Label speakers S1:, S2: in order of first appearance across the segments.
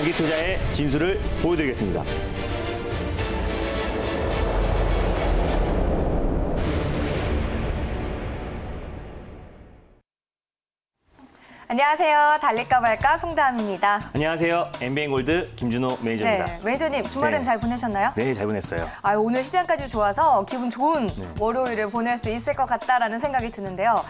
S1: 장기투자의 진수를 보여드리겠습니다.
S2: 안녕하세요. 달릴까 말까 송다함입니다.
S1: 안녕하세요. MBN골드 김준호 매니저입니다.
S2: 네, 매니저님 주말은
S1: 네.
S2: 잘 보내셨나요?
S1: 네, 잘 보냈어요.
S2: 오늘 시장까지 좋아서 기분 좋은 월요일을 보낼 수 있을 것 같다라는 생각이 드는데요.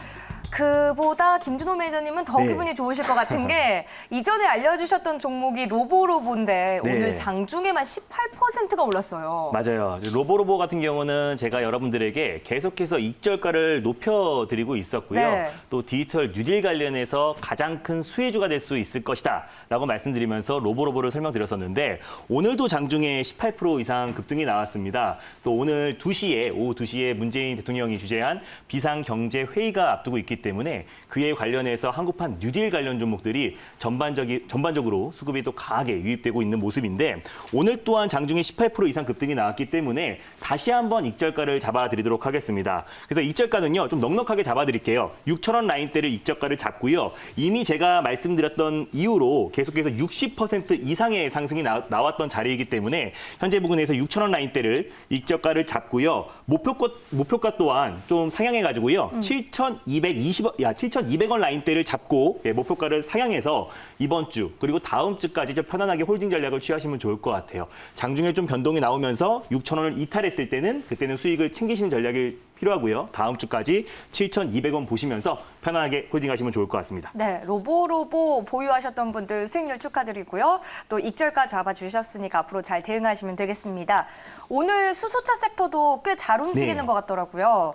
S2: 그보다 김준호 매니저님은 더
S1: 네.
S2: 기분이 좋으실 것 같은 게 이전에 알려주셨던 종목이 로보로보인데
S1: 네.
S2: 오늘 장중에만 18%가 올랐어요.
S1: 맞아요. 로보로보 같은 경우는 제가 여러분들에게 계속해서 익절가를 높여드리고 있었고요.
S2: 네.
S1: 또 디지털 뉴딜 관련해서 가장 큰 수혜주가 될 수 있을 것이다 라고 말씀드리면서 로보로보를 설명드렸었는데 오늘도 장중에 18% 이상 급등이 나왔습니다. 또 오늘 오후 2시에 문재인 대통령이 주재한 비상경제회의가 앞두고 있기 때문에 그에 관련해서 한국판 뉴딜 관련 종목들이 전반적으로 수급이 또 강하게 유입되고 있는 모습인데 오늘 또한 장중에 18% 이상 급등이 나왔기 때문에 다시 한번 익절가를 잡아드리도록 하겠습니다. 그래서 익절가는요 좀 넉넉하게 잡아드릴게요. 6,000원 라인대를 익절가를 잡고요. 이미 제가 말씀드렸던 이후로 계속해서 60% 이상의 상승이 나왔던 자리이기 때문에 현재 부근에서 6,000원 라인대를 익절가를 잡고요. 목표가 또한 좀 상향해가지고요. 7,200원 라인대를 잡고 목표가를 상향해서 이번 주 그리고 다음 주까지 좀 편안하게 홀딩 전략을 취하시면 좋을 것 같아요. 장중에 좀 변동이 나오면서 6,000원을 이탈했을 때는 그때는 수익을 챙기시는 전략이 필요하고요. 다음 주까지 7,200원 보시면서 편안하게 홀딩하시면 좋을 것 같습니다.
S2: 네, 로보로보 보유하셨던 분들 수익률 축하드리고요. 또 익절가 잡아주셨으니까 앞으로 잘 대응하시면 되겠습니다. 오늘 수소차 섹터도 꽤 잘 움직이는
S1: 네.
S2: 것 같더라고요.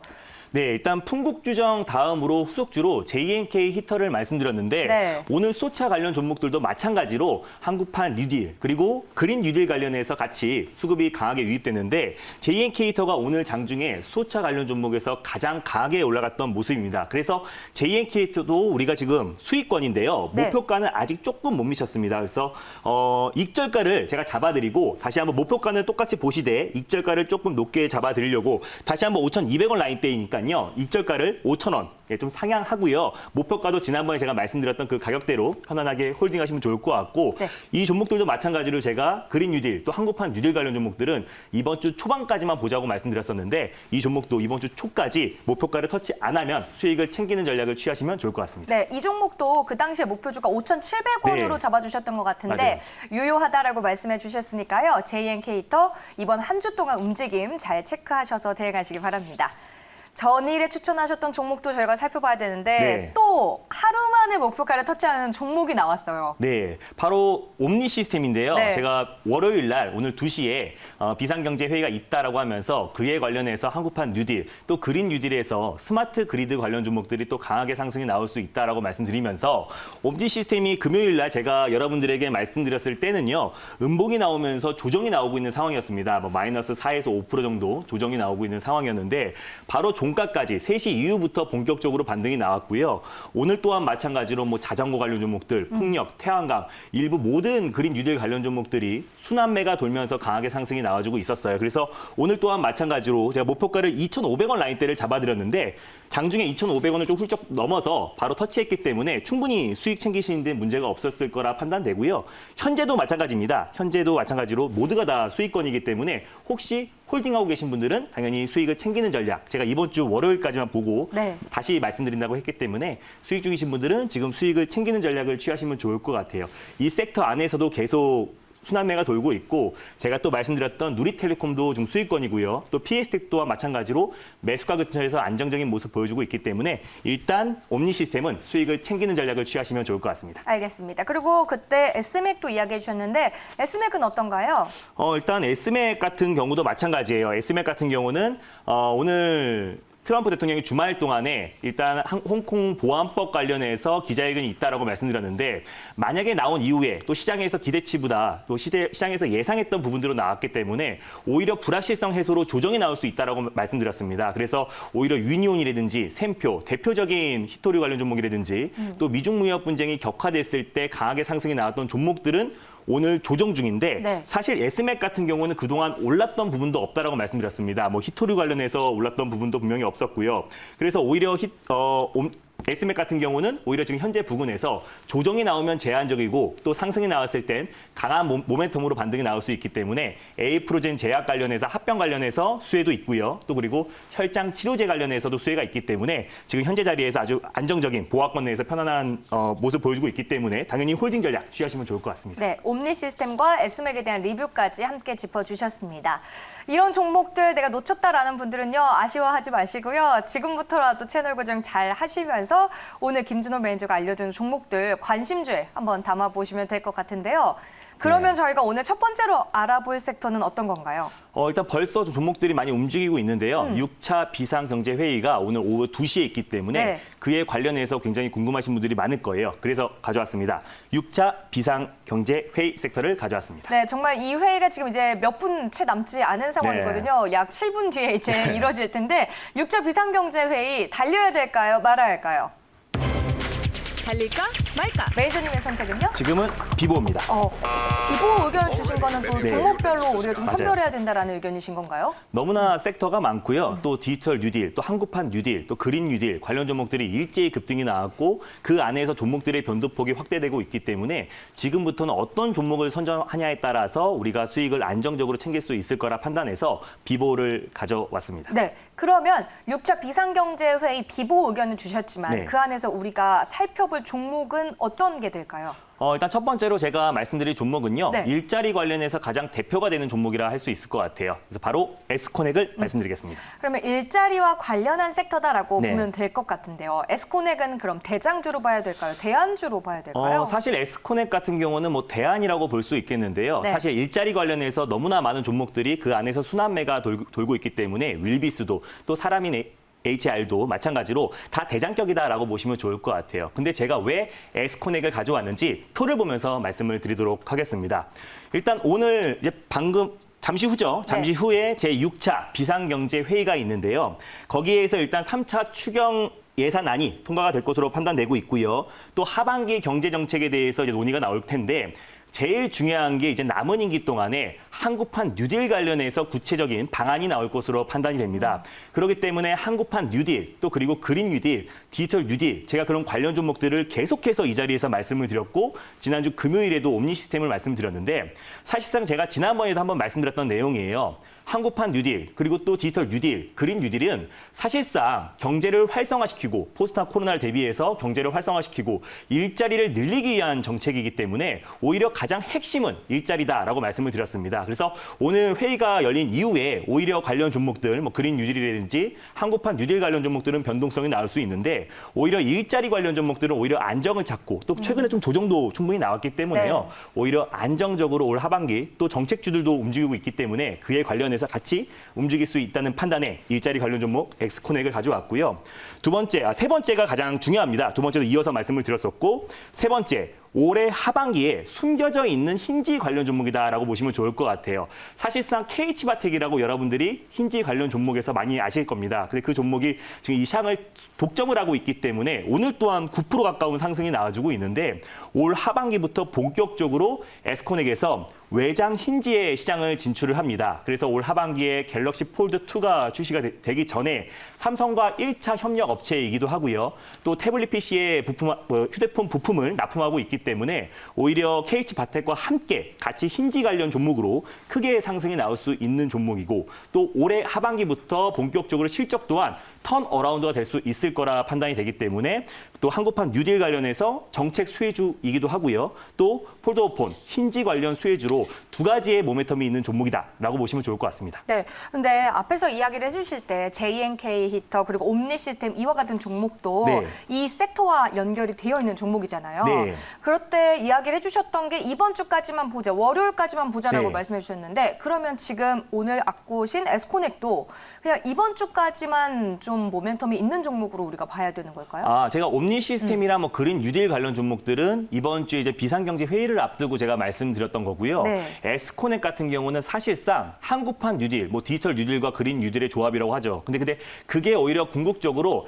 S1: 네, 일단 풍국주정 다음으로 후속주로 JNK 히터를 말씀드렸는데
S2: 네.
S1: 오늘 소차 관련 종목들도 마찬가지로 한국판 뉴딜 그리고 그린 뉴딜 관련해서 같이 수급이 강하게 유입됐는데 JNK 히터가 오늘 장중에 소차 관련 종목에서 가장 강하게 올라갔던 모습입니다. 그래서 JNK 히터도 우리가 지금 수익권인데요.
S2: 네.
S1: 목표가는 아직 조금 못 미쳤습니다. 그래서 익절가를 제가 잡아드리고 다시 한번 목표가는 똑같이 보시되 익절가를 조금 높게 잡아드리려고 다시 한번 5,200원 라인대이니까 익절가를 5,000원 좀 상향하고요. 목표가도 지난번에 제가 말씀드렸던 그 가격대로 편안하게 홀딩하시면 좋을 것 같고
S2: 네.
S1: 이 종목들도 마찬가지로 제가 그린 뉴딜 또 한국판 뉴딜 관련 종목들은 이번 주 초반까지만 보자고 말씀드렸었는데 이 종목도 이번 주 초까지 목표가를 터치 안 하면 수익을 챙기는 전략을 취하시면 좋을 것 같습니다.
S2: 네, 이 종목도 그 당시에 목표주가 5,700원으로
S1: 네.
S2: 잡아주셨던 것 같은데 유효하다라고 말씀해 주셨으니까요. JNK 히터 이번 한 주 동안 움직임 잘 체크하셔서 대응하시기 바랍니다. 전일에 추천하셨던 종목도 저희가 살펴봐야 되는데
S1: 네.
S2: 또 하루 만에 목표가를 터치하는 종목이 나왔어요.
S1: 네, 바로 옴니 시스템인데요.
S2: 네.
S1: 제가 월요일 날 오늘 2시에 비상경제 회의가 있다라고 하면서 그에 관련해서 한국판 뉴딜 또 그린 뉴딜에서 스마트 그리드 관련 종목들이 또 강하게 상승이 나올 수 있다라고 말씀드리면서 옴니 시스템이 금요일 날 제가 여러분들에게 말씀드렸을 때는요. 음봉이 나오면서 조정이 나오고 있는 상황이었습니다. 뭐 마이너스 4에서 5% 정도 조정이 나오고 있는 상황이었는데 바로 종가까지 3시 이후부터 본격적으로 반등이 나왔고요. 오늘 또한 마찬가지로 뭐 자전거 관련 종목들, 풍력, 태양광, 일부 모든 그린 뉴딜 관련 종목들이 순환매가 돌면서 강하게 상승이 나와주고 있었어요. 그래서 오늘 또한 마찬가지로 제가 목표가를 2,500원 라인대를 잡아드렸는데 장중에 2,500원을 좀 훌쩍 넘어서 바로 터치했기 때문에 충분히 수익 챙기시는 데 문제가 없었을 거라 판단되고요. 현재도 마찬가지입니다. 현재도 마찬가지로 모두가 다 수익권이기 때문에 혹시 홀딩하고 계신 분들은 당연히 수익을 챙기는 전략 제가 이번 주 월요일까지만 보고
S2: 네.
S1: 다시 말씀드린다고 했기 때문에 수익 중이신 분들은 지금 수익을 챙기는 전략을 취하시면 좋을 것 같아요. 이 섹터 안에서도 계속 순환매가 돌고 있고 제가 또 말씀드렸던 누리텔레콤도 좀 수익권이고요. 또 PS텍 또한 마찬가지로 매수가 근처에서 안정적인 모습 보여주고 있기 때문에 일단 옴니 시스템은 수익을 챙기는 전략을 취하시면 좋을 것 같습니다.
S2: 알겠습니다. 그리고 그때 S맥도 이야기해 주셨는데 S맥은 어떤가요?
S1: 일단 S맥 같은 경우도 마찬가지예요. S맥 같은 경우는 오늘 트럼프 대통령이 주말 동안에 일단 홍콩 보안법 관련해서 기자회견이 있다라고 말씀드렸는데 만약에 나온 이후에 또 시장에서 기대치보다 또 시장에서 예상했던 부분들로 나왔기 때문에 오히려 불확실성 해소로 조정이 나올 수 있다라고 말씀드렸습니다. 그래서 오히려 유니온이라든지 샘표 대표적인 히토류 관련 종목이라든지 또 미중 무역 분쟁이 격화됐을 때 강하게 상승이 나왔던 종목들은 오늘 조정 중인데
S2: 네.
S1: 사실 S맥 같은 경우는 그동안 올랐던 부분도 없다라고 말씀드렸습니다. 뭐 히토류 관련해서 올랐던 부분도 분명히 없었고요. 그래서 오히려 S맥 같은 경우는 오히려 지금 현재 부근에서 조정이 나오면 제한적이고 또 상승이 나왔을 땐 강한 모멘텀으로 반등이 나올 수 있기 때문에 에이프로젠 제약 관련해서 합병 관련해서 수혜도 있고요. 또 그리고 혈장 치료제 관련해서도 수혜가 있기 때문에 지금 현재 자리에서 아주 안정적인 보합권 내에서 편안한 모습 보여주고 있기 때문에 당연히 홀딩 전략 취하시면 좋을 것 같습니다.
S2: 네, 옴니 시스템과 S맥에 대한 리뷰까지 함께 짚어주셨습니다. 이런 종목들 내가 놓쳤다라는 분들은요, 아쉬워하지 마시고요. 지금부터라도 채널 고정 잘 하시면서 오늘 김준호 매니저가 알려준 종목들 관심주에 한번 담아보시면 될 것 같은데요. 그러면 저희가 오늘 첫 번째로 알아볼 섹터는 어떤 건가요?
S1: 일단 벌써 좀 종목들이 많이 움직이고 있는데요. 6차 비상경제회의가 오늘 오후 2시에 있기 때문에
S2: 네.
S1: 그에 관련해서 굉장히 궁금하신 분들이 많을 거예요. 그래서 가져왔습니다. 6차 비상경제회의 섹터를 가져왔습니다.
S2: 네, 정말 이 회의가 지금 이제 몇 분 채 남지 않은 상황이거든요. 약 7분 뒤에 이제 이뤄질 텐데 6차 비상경제회의 달려야 될까요? 말아야 할까요?
S3: 달릴까 말까?
S2: 매니저님의 선택은요?
S1: 지금은 비보입니다.
S2: 비보 의견 주신 거는 또
S1: 네.
S2: 종목별로 우리가 좀
S1: 맞아요.
S2: 선별해야 된다라는 의견이신 건가요?
S1: 너무나 섹터가 많고요. 또 디지털 뉴딜, 또 한국판 뉴딜, 또 그린 뉴딜 관련 종목들이 일제히 급등이 나왔고 그 안에서 종목들의 변동폭이 확대되고 있기 때문에 지금부터는 어떤 종목을 선정하냐에 따라서 우리가 수익을 안정적으로 챙길 수 있을 거라 판단해서 비보를 가져왔습니다.
S2: 네, 그러면 6차 비상경제회의 비보 의견을 주셨지만
S1: 네.
S2: 그 안에서 우리가 살펴볼 종목은 어떤 게 될까요?
S1: 일단 첫 번째로 제가 말씀드릴 종목은요.
S2: 네.
S1: 일자리 관련해서 가장 대표가 되는 종목이라 할 수 있을 것 같아요. 그래서 바로 에스코넥을 말씀드리겠습니다.
S2: 그러면 일자리와 관련한 섹터다라고
S1: 네.
S2: 보면 될 것 같은데요. 에스코넥은 그럼 대장주로 봐야 될까요? 대안주로 봐야 될까요?
S1: 사실 에스코넥 같은 경우는 뭐 대안이라고 볼 수 있겠는데요.
S2: 네.
S1: 사실 일자리 관련해서 너무나 많은 종목들이 그 안에서 순환매가 돌고 있기 때문에 윌비스도 또 사람인 HR도 마찬가지로 다 대장격이다라고 보시면 좋을 것 같아요. 근데 제가 왜 에스코넥을 가져왔는지 표를 보면서 말씀을 드리도록 하겠습니다. 일단 오늘 이제 방금 잠시 후죠. 잠시
S2: 네.
S1: 후에 제6차 비상경제회의가 있는데요. 거기에서 일단 3차 추경 예산안이 통과가 될 것으로 판단되고 있고요. 또 하반기 경제정책에 대해서 이제 논의가 나올 텐데 제일 중요한 게 이제 남은 임기 동안에 한국판 뉴딜 관련해서 구체적인 방안이 나올 것으로 판단이 됩니다. 그렇기 때문에 한국판 뉴딜, 또 그리고 그린 뉴딜, 디지털 뉴딜, 제가 그런 관련 종목들을 계속해서 이 자리에서 말씀을 드렸고 지난주 금요일에도 옴니 시스템을 말씀드렸는데 사실상 제가 지난번에도 한번 말씀드렸던 내용이에요. 한국판 뉴딜, 그리고 또 디지털 뉴딜, 그린 뉴딜은 사실상 경제를 활성화시키고 포스트 코로나를 대비해서 경제를 활성화시키고 일자리를 늘리기 위한 정책이기 때문에 오히려 가장 핵심은 일자리다라고 말씀을 드렸습니다. 그래서 오늘 회의가 열린 이후에 오히려 관련 종목들, 뭐 그린 뉴딜이라든지 한국판 뉴딜 관련 종목들은 변동성이 나올 수 있는데 오히려 일자리 관련 종목들은 오히려 안정을 찾고 또 최근에 좀 조정도 충분히 나왔기 때문에요.
S2: 네.
S1: 오히려 안정적으로 올 하반기 또 정책주들도 움직이고 있기 때문에 그에 관련해서 같이 움직일 수 있다는 판단에 일자리 관련 종목 엑스코넥을 가져왔고요. 세 번째가 가장 중요합니다. 두 번째도 이어서 말씀을 드렸었고 세 번째. 올해 하반기에 숨겨져 있는 힌지 관련 종목이다라고 보시면 좋을 것 같아요. 사실상 KH바텍이라고 여러분들이 힌지 관련 종목에서 많이 아실 겁니다. 근데 그 종목이 지금 이 시장을 독점을 하고 있기 때문에 오늘 또한 9% 가까운 상승이 나와주고 있는데 올 하반기부터 본격적으로 에스코넥에서 외장 힌지의 시장을 진출을 합니다. 그래서 올 하반기에 갤럭시 폴드 2가 출시가 되기 전에 삼성과 1차 협력 업체이기도 하고요. 또 태블릿 PC의 휴대폰 부품을 납품하고 있기 때문에 오히려 KH바텍과 함께 같이 힌지 관련 종목으로 크게 상승이 나올 수 있는 종목이고 또 올해 하반기부터 본격적으로 실적 또한 턴어라운드가 될 수 있을 거라 판단이 되기 때문에 또 한국판 뉴딜 관련해서 정책 수혜주이기도 하고요. 또 폴더폰, 힌지 관련 수혜주로 두 가지의 모멘텀이 있는 종목이다라고 보시면 좋을 것 같습니다.
S2: 네, 근데 앞에서 이야기를 해주실 때 JNK 히터 그리고 옴니 시스템 이와 같은 종목도
S1: 네.
S2: 이 섹터와 연결이 되어 있는 종목이잖아요.
S1: 네.
S2: 그럴 때 이야기를 해주셨던 게 이번 주까지만 보자, 월요일까지만 보자라고
S1: 네.
S2: 말씀해 주셨는데 그러면 지금 오늘 앞고신 에스코넥도 그냥 이번 주까지만 좀 모멘텀이 있는 종목으로 우리가 봐야 되는 걸까요?
S1: 제가 옴니 시스템이랑 뭐 그린 뉴딜 관련 종목들은 이번 주에 이제 비상경제 회의를 앞두고 제가 말씀드렸던 거고요.
S2: 네.
S1: 에스코넥 같은 경우는 사실상 한국판 뉴딜, 뭐 디지털 뉴딜과 그린 뉴딜의 조합이라고 하죠. 근데 그게 오히려 궁극적으로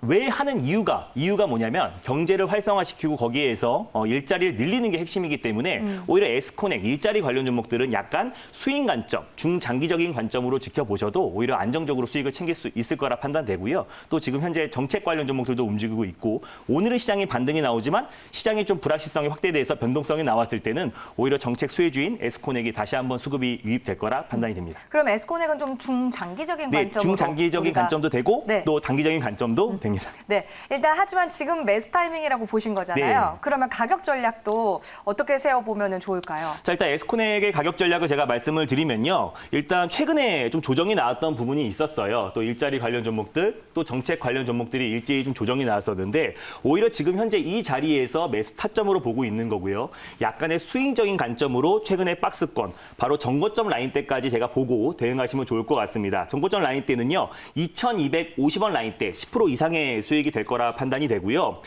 S1: 왜 하는 이유가 뭐냐면 경제를 활성화시키고 거기에서 해서 일자리를 늘리는 게 핵심이기 때문에 오히려 에스코넥 일자리 관련 종목들은 약간 스윙 관점, 중장기적인 관점으로 지켜보셔도 오히려 안정적으로 수익을 챙길 수 있을 거라 판단되고요. 또 지금 현재 정책 관련 종목들도 움직이고 있고 오늘은 시장이 반등이 나오지만 시장이 좀 불확실성이 확대돼서 변동성이 나왔을 때는 오히려 정책 수혜주인 에스코넥이 다시 한번 수급이 유입될 거라 판단이 됩니다.
S2: 그럼 에스코넥은 좀 중장기적인
S1: 네,
S2: 관점으로
S1: 중장기적인
S2: 우리가...
S1: 관점도 되고
S2: 네.
S1: 또 단기적인 관점도 됩니다.
S2: 네, 일단 하지만 지금 매수 타이밍이라고 보신 거잖아요.
S1: 네.
S2: 그러면 가격 전략도 어떻게 세워보면 좋을까요?
S1: 자, 일단 에스코넥의 가격 전략을 제가 말씀을 드리면요. 일단 최근에 좀 조정이 나왔던 부분이 있었어요. 또 일자리 관련 종목들, 또 정책 관련 종목들이 일제히 좀 조정이 나왔었는데 오히려 지금 현재 이 자리에서 매수 타점으로 보고 있는 거고요. 약간의 스윙적인 관점으로 최근에 박스권, 바로 정고점 라인대까지 제가 보고 대응하시면 좋을 것 같습니다. 정고점 라인대는요. 2250원 라인대 10% 이상의 수익이 될 거라 판단이 되고요.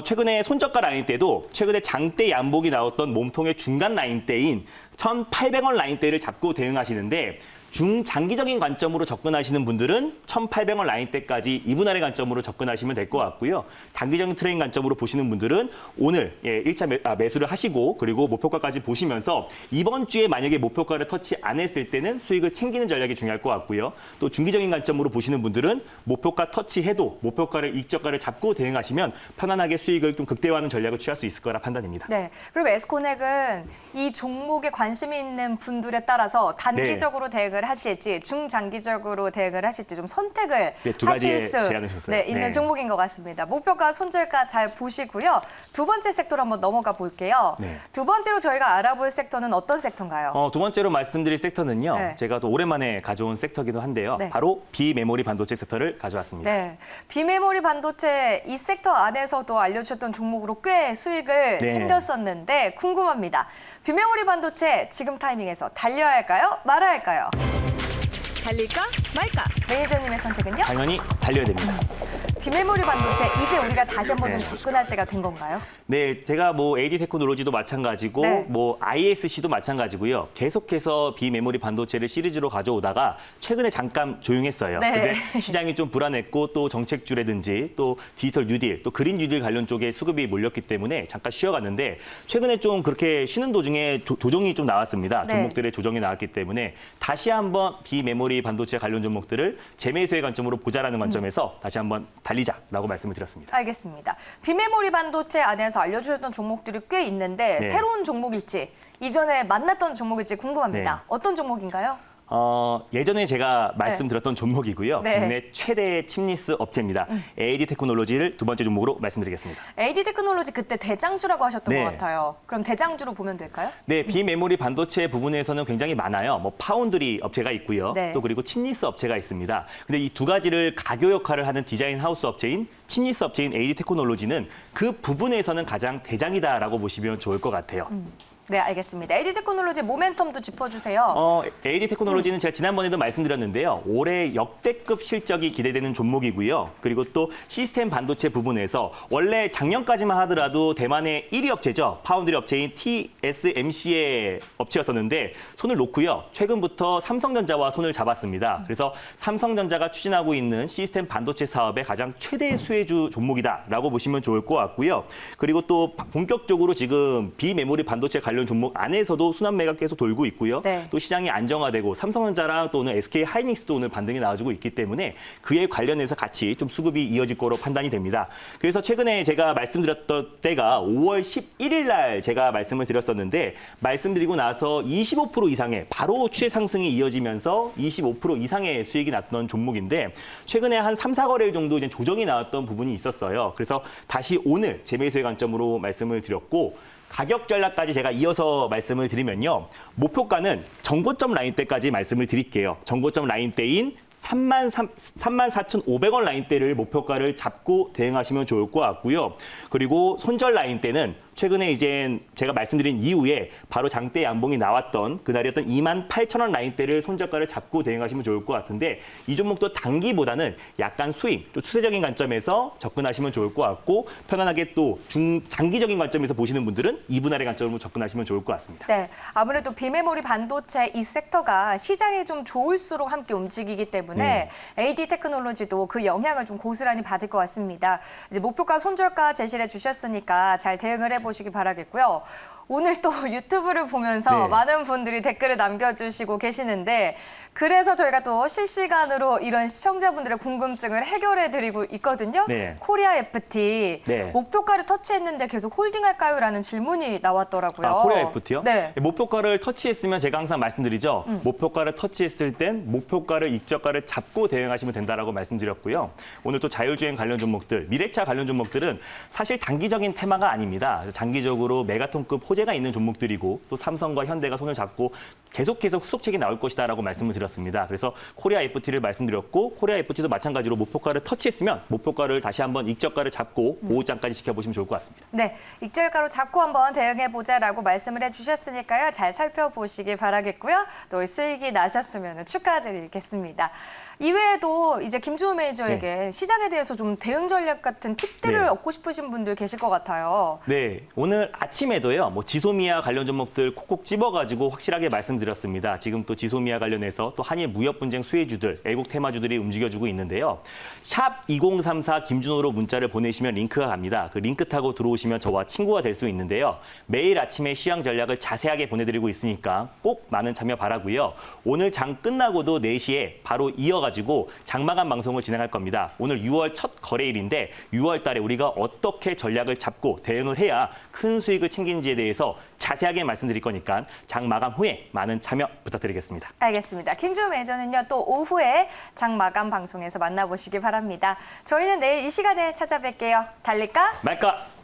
S1: 최근에 손저가 라인대도 최근에 장대 양복이 나왔던 몸통의 중간 라인대인 1800원 라인대를 잡고 대응하시는데 중장기적인 관점으로 접근하시는 분들은 1,800원 라인대까지 2분 아래 관점으로 접근하시면 될 것 같고요. 단기적인 트레인 관점으로 보시는 분들은 오늘 1차 매수를 하시고 그리고 목표가까지 보시면서 이번 주에 만약에 목표가를 터치 안 했을 때는 수익을 챙기는 전략이 중요할 것 같고요. 또 중기적인 관점으로 보시는 분들은 목표가 터치해도 목표가를 익저가를 잡고 대응하시면 편안하게 수익을 좀 극대화하는 전략을 취할 수 있을 거라 판단됩니다.
S2: 네, 그리고 에스코넥은 이 종목에 관심이 있는 분들에 따라서 단기적으로 대응을 하실지 중장기적으로 대응을 하실지 좀 선택을
S1: 네, 두 가지의
S2: 하실 수
S1: 제안을 주셨어요.
S2: 있는
S1: 네.
S2: 종목인 것 같습니다. 목표가 손절가 잘 보시고요. 두 번째 섹터로 한번 넘어가 볼게요.
S1: 네.
S2: 두 번째로 저희가 알아볼 섹터는 어떤 섹터인가요?
S1: 두 번째로 말씀드릴 섹터는요.
S2: 네.
S1: 제가 또 오랜만에 가져온 섹터기도 한데요.
S2: 네.
S1: 바로 비메모리 반도체 섹터를 가져왔습니다.
S2: 네, 비메모리 반도체 이 섹터 안에서도 알려주셨던 종목으로 꽤 수익을
S1: 네.
S2: 챙겼었는데 궁금합니다. 비메모리 반도체 지금 타이밍에서 달려야 할까요? 말아야 할까요?
S3: 달릴까 말까?
S2: 매니저님의 선택은요?
S1: 당연히 달려야 됩니다.
S2: 비메모리 반도체 이제 우리가 다시 한번 좀
S1: 네.
S2: 접근할 때가 된 건가요?
S1: 네, 제가 뭐 AD 테크놀로지도 마찬가지고
S2: 네.
S1: 뭐 ISC도 마찬가지고요. 계속해서 비메모리 반도체를 시리즈로 가져오다가 최근에 잠깐 조용했어요.
S2: 네.
S1: 근데 시장이 좀 불안했고 또 정책주라든지 또 디지털 뉴딜, 또 그린 뉴딜 관련 쪽에 수급이 몰렸기 때문에 잠깐 쉬어갔는데 최근에 좀 그렇게 쉬는 도중에 조정이 좀 나왔습니다.
S2: 네.
S1: 종목들의 조정이 나왔기 때문에 다시 한번 비메모리 반도체 관련 종목들을 재매수의 관점으로 보자라는 관점에서 다시 한번 달리자라고 말씀을 드렸습니다.
S2: 알겠습니다. 비메모리 반도체 안에서 알려주셨던 종목들이 꽤 있는데
S1: 네.
S2: 새로운 종목일지 이전에 만났던 종목일지 궁금합니다.
S1: 네.
S2: 어떤 종목인가요?
S1: 예전에 제가 말씀드렸던 종목이고요.
S2: 네.
S1: 국내 최대 칩리스 업체입니다. AD 테크놀로지를 두 번째 종목으로 말씀드리겠습니다.
S2: AD 테크놀로지 그때 대장주라고 하셨던
S1: 네.
S2: 것 같아요. 그럼 대장주로 보면 될까요?
S1: 네, 비메모리 반도체 부분에서는 굉장히 많아요. 뭐 파운드리 업체가 있고요.
S2: 네.
S1: 또 그리고 칩리스 업체가 있습니다. 근데 이 두 가지를 가교 역할을 하는 디자인 하우스 업체인 칩리스 업체인 AD 테크놀로지는 그 부분에서는 가장 대장이다라고 보시면 좋을 것 같아요.
S2: 네, 알겠습니다. AD 테크놀로지 모멘텀도 짚어주세요.
S1: AD 테크놀로지는 제가 지난번에도 말씀드렸는데요. 올해 역대급 실적이 기대되는 종목이고요. 그리고 또 시스템 반도체 부분에서 원래 작년까지만 하더라도 대만의 1위 업체죠. 파운드리 업체인 TSMC의 업체였었는데 손을 놓고요. 최근부터 삼성전자와 손을 잡았습니다. 그래서 삼성전자가 추진하고 있는 시스템 반도체 사업의 가장 최대 수혜주 종목이다라고 보시면 좋을 것 같고요. 그리고 또 본격적으로 지금 비메모리 반도체 관련 종목 안에서도 순환매가 계속 돌고 있고요.
S2: 네.
S1: 또 시장이 안정화되고 삼성전자랑 또는 SK 하이닉스도 오늘 반등이 나와주고 있기 때문에 그에 관련해서 같이 좀 수급이 이어질 거로 판단이 됩니다. 그래서 최근에 제가 말씀드렸던 때가 5월 11일 날 제가 말씀을 드렸었는데 말씀드리고 나서 25% 이상의 바로 추세 상승이 이어지면서 25% 이상의 수익이 났던 종목인데 최근에 한 3, 4거래일 정도 이제 조정이 나왔던 부분이 있었어요. 그래서 다시 오늘 재매수의 관점으로 말씀을 드렸고 가격 전략까지 제가 이어서 말씀을 드리면요. 목표가는 정고점 라인대까지 말씀을 드릴게요. 정고점 라인대인 34,500원 라인대를 목표가를 잡고 대응하시면 좋을 것 같고요. 그리고 손절 라인대는 최근에 이제 제가 말씀드린 이후에 바로 장대 양봉이 나왔던 그날이었던 28,000원 라인대를 손절가를 잡고 대응하시면 좋을 것 같은데 이 종목도 단기보다는 약간 스윙, 또 추세적인 관점에서 접근하시면 좋을 것 같고 편안하게 또 중장기적인 관점에서 보시는 분들은 2분 아래 관점으로 접근하시면 좋을 것 같습니다.
S2: 네, 아무래도 비메모리 반도체 이 섹터가 시장이 좀 좋을수록 함께 움직이기 때문에 AD 테크놀로지도 그 영향을 좀 고스란히 받을 것 같습니다. 이제 목표가 손절가 제시를 해주셨으니까 잘 대응을 해보시고 보시기 바라겠고요. 오늘 또 유튜브를 보면서
S1: 네.
S2: 많은 분들이 댓글을 남겨주시고 계시는데 그래서 저희가 또 실시간으로 이런 시청자분들의 궁금증을 해결해드리고 있거든요.
S1: 네.
S2: 코리아 FT
S1: 네.
S2: 목표가를 터치했는데 계속 홀딩할까요? 라는 질문이 나왔더라고요.
S1: 아, 코리아 FT요?
S2: 네.
S1: 목표가를 터치했으면 제가 항상 말씀드리죠. 목표가를 터치했을 땐 목표가를 익저가를 잡고 대응하시면 된다라고 말씀드렸고요. 오늘 또 자율주행 관련 종목들, 미래차 관련 종목들은 사실 단기적인 테마가 아닙니다. 장기적으로 메가톤급 호재가 있는 종목들이고 또 삼성과 현대가 손을 잡고 계속해서 후속책이 나올 것이다라고 말씀을 드렸습니다. 그래서 코리아 FT를 말씀드렸고 코리아 FT도 마찬가지로 목표가를 터치했으면 목표가를 다시 한번 익저가를 잡고 보호장까지 지켜보시면 좋을 것 같습니다.
S2: 네, 익절가로 잡고 한번 대응해보자라고 말씀을 해주셨으니까요. 잘 살펴보시기 바라겠고요. 또 수익이 나셨으면 축하드리겠습니다. 이외에도 이제 김주호 매니저에게 시장에 대해서 좀 대응 전략 같은 팁들을
S1: 네.
S2: 얻고 싶으신 분들 계실 것 같아요.
S1: 네, 오늘 아침에도요. 뭐 지소미아 관련 종목들 콕콕 집어가지고 확실하게 말씀드렸습니다. 지금 또 지소미아 관련해서 또 한일 무역 분쟁 수혜주들, 애국 테마주들이 움직여주고 있는데요. 샵 2034 김준호로 문자를 보내시면 링크가 갑니다. 그 링크 타고 들어오시면 저와 친구가 될 수 있는데요. 매일 아침에 시황 전략을 자세하게 보내드리고 있으니까 꼭 많은 참여 바라고요. 오늘 장 끝나고도 4시에 바로 이어가지고 장마감 방송을 진행할 겁니다. 오늘 6월 첫 거래일인데 6월 달에 우리가 어떻게 전략을 잡고 대응을 해야 큰 수익을 챙기는지에 대해서 자세하게 말씀드릴 거니까 장 마감 후에 많은 참여 부탁드리겠습니다.
S2: 알겠습니다. 김주호 매니저는요, 또 오후에 장 마감 방송에서 만나보시기 바랍니다. 저희는 내일 이 시간에 찾아뵐게요. 달릴까?
S1: 말까?